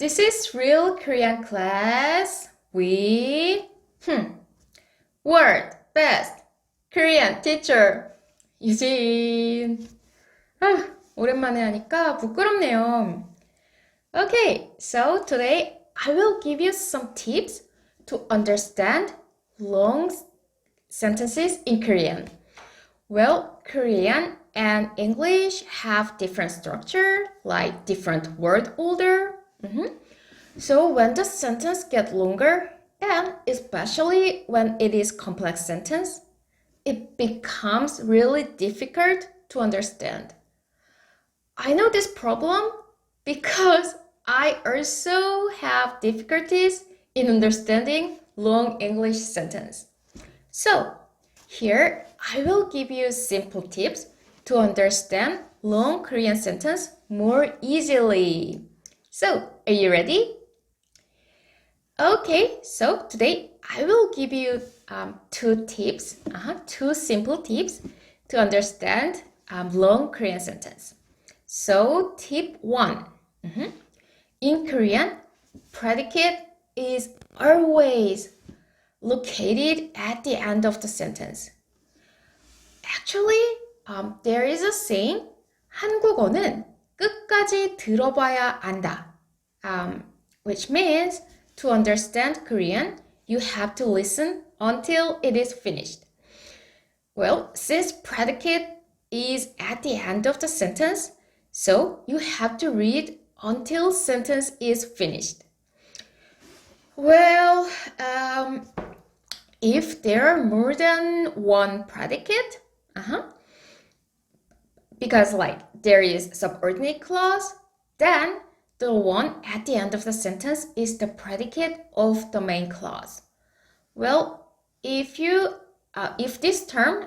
This is Real Korean class with world best Korean teacher 유진. 오랜만에 하니까 부끄럽네요. Okay, so today I will give you some tips to understand long sentences in Korean. Well, Korean and English have different structure, like different word order. So when the sentence gets longer, and especially when it is complex sentence, it becomes really difficult to understand. I know this problem because I also have difficulties in understanding long English sentence. So here I will give you simple tips to understand long Korean sentence more easily. So, are you ready? Okay, so today I will give you two simple tips to understand long Korean sentence. So, tip 1. In Korean, predicate is always located at the end of the sentence. Actually, there is a saying, 한국어는 끝까지 들어봐야 안다, which means to understand Korean, you have to listen until it is finished. Well, since predicate is at the end of the sentence, so you have to read until sentence is finished. Well, if there are more than one predicate, because there is subordinate clause, then the one at the end of the sentence is the predicate of the main clause. Well, if this term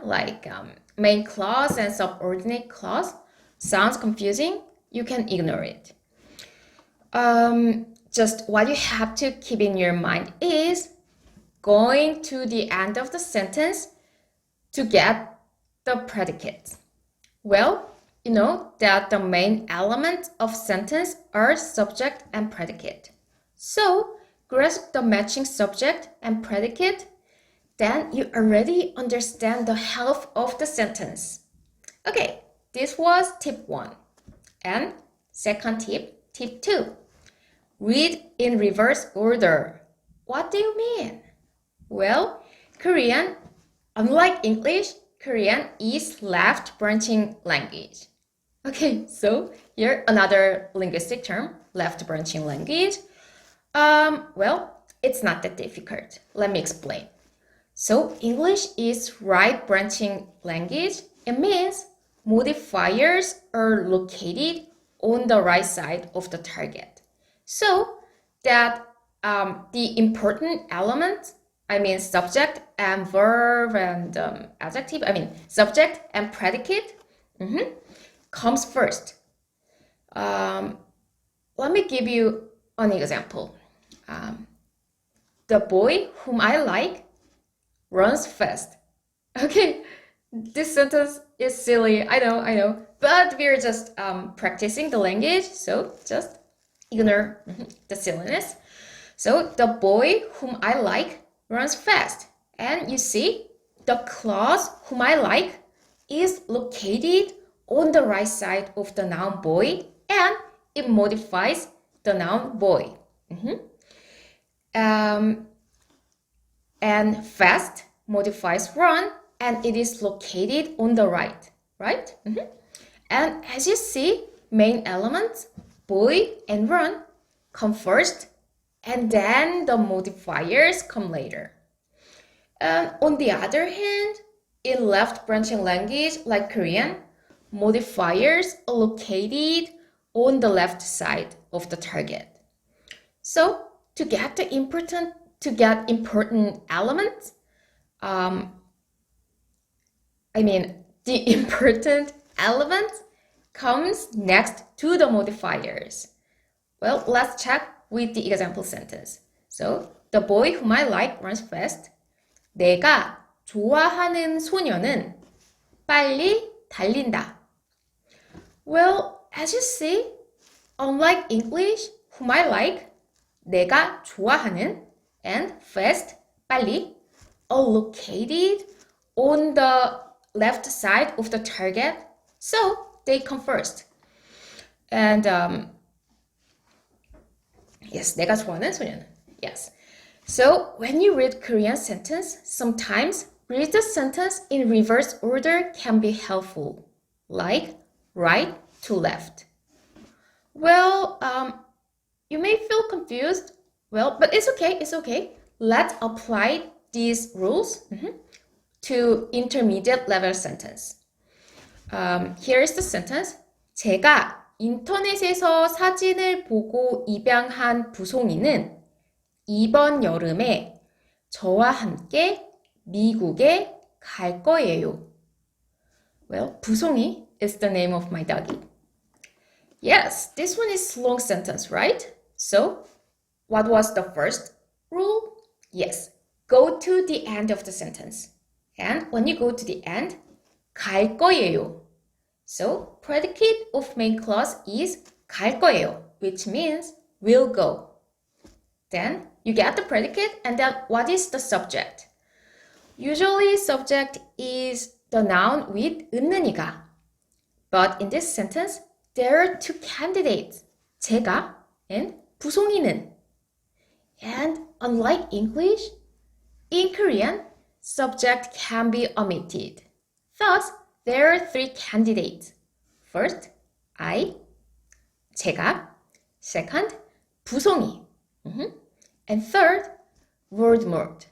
main clause and subordinate clause sounds confusing, you can ignore it. Just what you have to keep in your mind is going to the end of the sentence to get the predicate. Well, you know that the main elements of sentence are subject and predicate. So, grasp the matching subject and predicate, then you already understand the half of the sentence. Okay, this was tip 1. And second tip, tip 2. Read in reverse order. What do you mean? Well, Korean, unlike English, Korean is left branching language. Okay, so here another linguistic term, left branching language. Well, it's not that difficult. Let me explain. So English is right branching language. It means modifiers are located on the right side of the target. So that the important elements, subject and verb and adjective, subject and predicate comes first. Let me give you an example. The boy whom I like runs fast. Okay, this sentence is silly, I know, but we're just practicing the language, so just ignore the silliness. So the boy whom I like runs fast. And you see, the clause whom I like is located on the right side of the noun boy, and it modifies the noun boy. And fast modifies run, and it is located on the right? And as you see, main elements, boy and run, come first, and then the modifiers come later. On the other hand, in left branching language like Korean, modifiers are located on the left side of the target. So to get important elements, the important element comes next to the modifiers. Well, let's check with the example sentence. So, the boy whom I like runs fast. 내가 좋아하는 소녀는 빨리 달린다. Well, as you see, unlike English, whom I like 내가 좋아하는 and fast, 빨리 are located on the left side of the target, so they come first. And yes, 내가 좋아하는 소녀는. Yes. So when you read Korean sentence, sometimes read the sentence in reverse order can be helpful, like right to left. Well, you may feel confused. Well, but it's okay. It's okay. Let's apply these rules to intermediate level sentence. Here is the sentence. 제가 인터넷에서 사진을 보고 입양한 부송이는 이번 여름에 저와 함께 미국에 갈 거예요. Well, 부송이 is the name of my doggy. Yes, this one is long sentence, right? So, what was the first rule? Yes, go to the end of the sentence. And when you go to the end, 갈 거예요. So, predicate of main clause is 갈 거예요, which means will go. Then, you get the predicate, and then what is the subject? Usually, subject is the noun with 은는이가. But in this sentence, there are two candidates, 제가 and 부송이는. And unlike English, in Korean, subject can be omitted. Thus, there are three candidates. First, I, 제가. Second, 부송이. And third, word marked.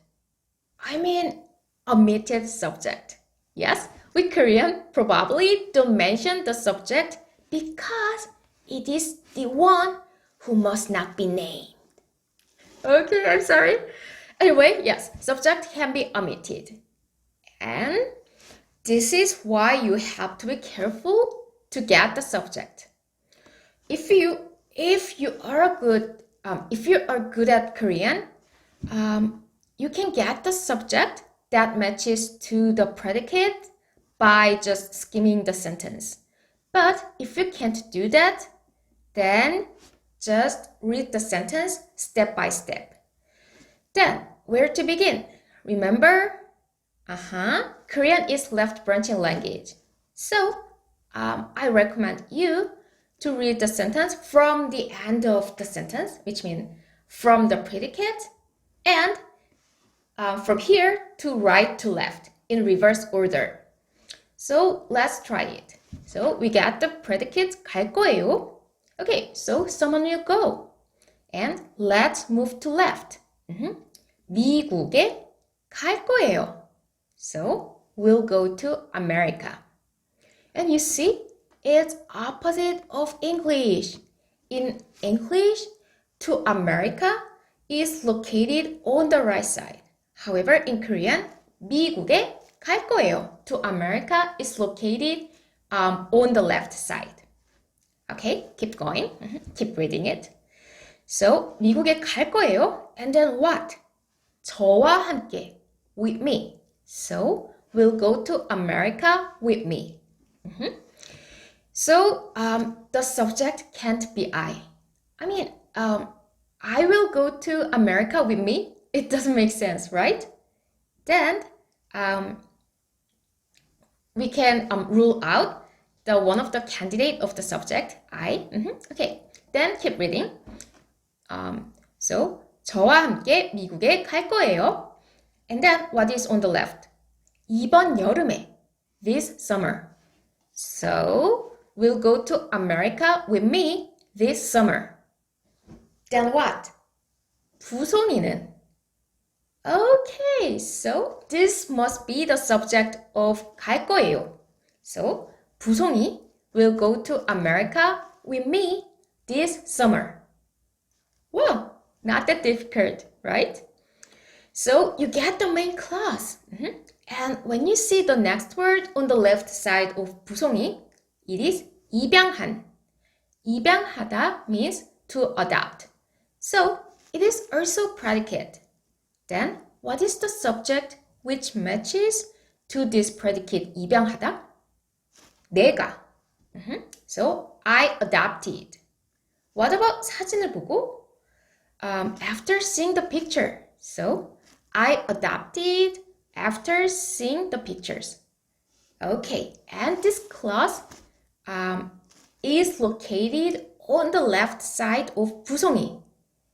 I mean, omitted subject. Yes, we Korean probably don't mention the subject because it is the one who must not be named. Okay, I'm sorry. Anyway, yes, subject can be omitted. And this is why you have to be careful to get the subject. If you are good at Korean, you can get the subject that matches to the predicate by just skimming the sentence. But if you can't do that, then just read the sentence step by step. Then, where to begin? Remember? Korean is left branching language. So, I recommend you to read the sentence from the end of the sentence, which means from the predicate, and from here to right to left in reverse order. So, let's try it. So, we got the predicate 갈 거예요. Okay, so someone will go. And let's move to left. 미국에 갈 거예요. So, we'll go to America. And you see, it's opposite of English. In English, to America is located on the right side. However, in Korean, 미국에 갈 거예요. To America is located on the left side. Okay, keep going. Keep reading it. So, 미국에 갈 거예요. And then what? 저와 함께. With me. So, we'll go to America with me. So, the subject can't be I. I mean, I will go to America with me. It doesn't make sense, right? Then, we can rule out the one of the candidate of the subject, I. Okay, then keep reading. So, 저와 함께 미국에 갈 거예요. And then, what is on the left? 이번 여름에, this summer. So, we'll go to America with me this summer. Then what? 부송이는. Okay, so this must be the subject of 갈 거예요. So, 부송이 will go to America with me this summer. Well, not that difficult, right? So, you get the main clause. And when you see the next word on the left side of 부송이, it is 입양한. 입양하다 means to adopt. So, it is also predicate. Then, what is the subject which matches to this predicate 입양하다? 내가. So, I adopted. What about 사진을 보고? after seeing the picture. So, I adopted after seeing the pictures. Okay, and this class is located on the left side of 부송이.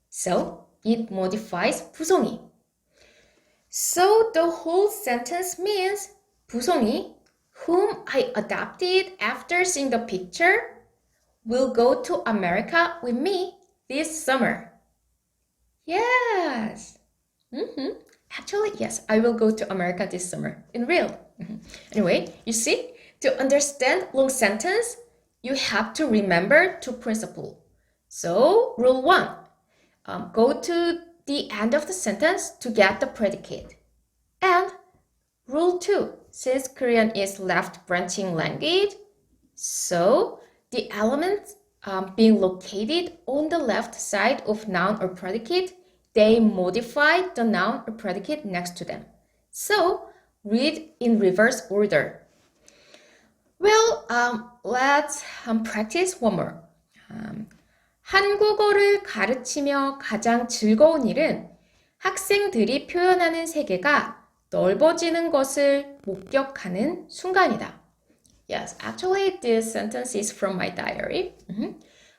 So, it modifies 부송이. So, the whole sentence means 부송이, whom I adopted after seeing the picture, will go to America with me this summer. Yes. Actually, yes, I will go to America this summer. In real. Anyway, you see, to understand long sentence, you have to remember two principles. So, rule 1, go to the end of the sentence to get the predicate. And rule 2, since Korean is left branching language, so the elements being located on the left side of noun or predicate, they modify the noun or predicate next to them. So, read in reverse order. Well, let's practice one more. 한국어를 가르치며 가장 즐거운 일은 학생들이 표현하는 세계가 넓어지는 것을 목격하는 순간이다. Yes, actually this sentence is from my diary.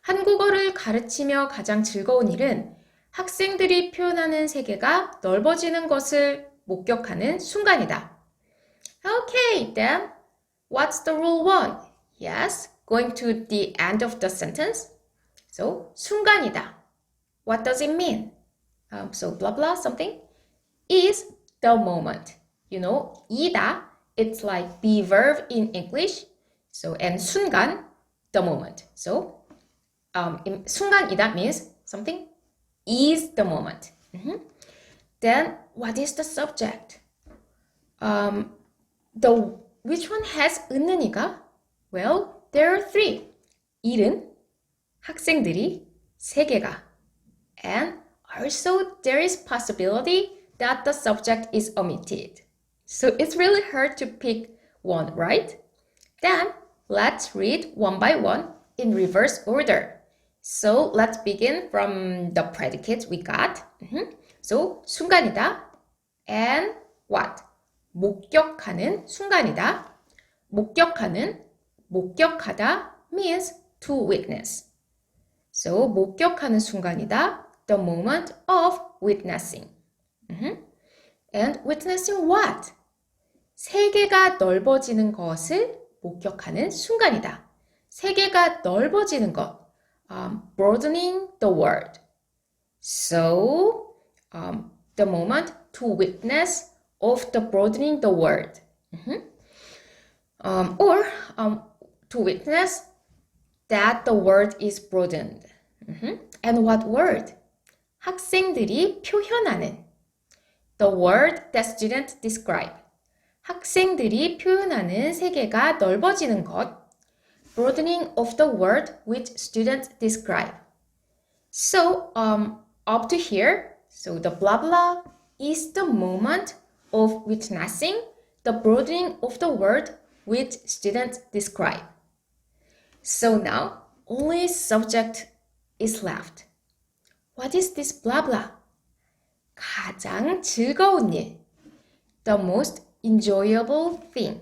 한국어를 가르치며 가장 즐거운 일은 학생들이 표현하는 세계가 넓어지는 것을 목격하는 순간이다. Okay, then what's the rule 1? Yes, going to the end of the sentence. So, 순간이다. What does it mean? So, blah blah something is the moment. You know, 이다, it's like the verb in English. So, and 순간, the moment. So, 순간이다 means something is the moment. Then, what is the subject? Which one has 은은이가? Well, there are 3. 일은, 학생들이, 세계가. And also, there is possibility that the subject is omitted. So, it's really hard to pick one, right? Then, let's read one by one in reverse order. So, let's begin from the predicates we got. So, 순간이다 and what? 목격하는 순간이다. 목격하는, 목격하다 means to witness. So, 목격하는 순간이다, the moment of witnessing. And witnessing what? 세계가 넓어지는 것을 목격하는 순간이다. 세계가 넓어지는 것. Broadening the world. So, the moment to witness of the broadening the world. Or to witness that the world is broadened. And what word? 학생들이 표현하는. The word that students describe. 학생들이 표현하는 세계가 넓어지는 것. Broadening of the world which students describe. So, up to here, so the blah blah is the moment of witnessing the broadening of the world which students describe. So now, only subject is left. What is this blah blah? 가장 즐거운 일. The most enjoyable thing.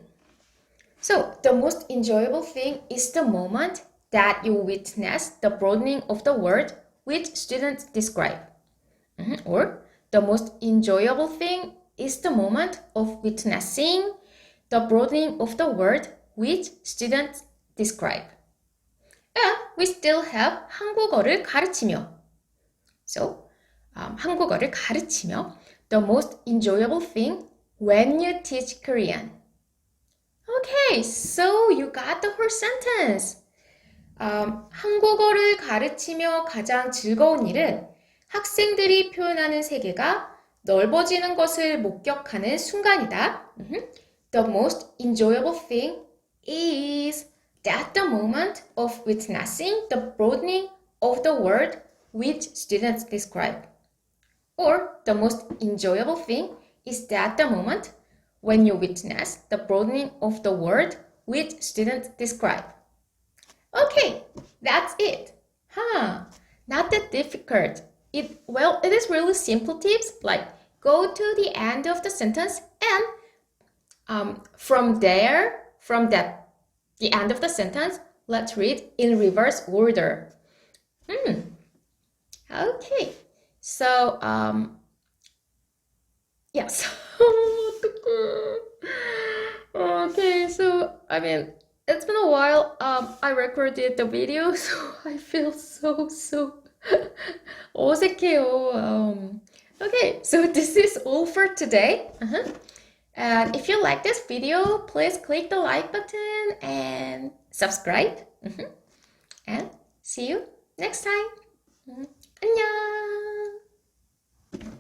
So, the most enjoyable thing is the moment that you witness the broadening of the world which students describe. Or, the most enjoyable thing is the moment of witnessing the broadening of the world which students describe. And we still have 한국어를 가르치며. So, 한국어를 가르치며, the most enjoyable thing when you teach Korean. Okay, so you got the whole sentence. 한국어를 가르치며 가장 즐거운 일은 학생들이 표현하는 세계가 넓어지는 것을 목격하는 순간이다. The most enjoyable thing is that the moment of witnessing the broadening of the world which students describe. Or the most enjoyable thing is that the moment when you witness the broadening of the world which students describe. Okay, that's it. Not that difficult. it is really simple tips, like go to the end of the sentence and from the end of the sentence, let's read in reverse order. Okay, so yes. Okay, so I mean, it's been a while. I recorded the video, so I feel so 어색해요. Okay, so this is all for today. And if you like this video, please click the like button and subscribe. And see you next time. 안녕.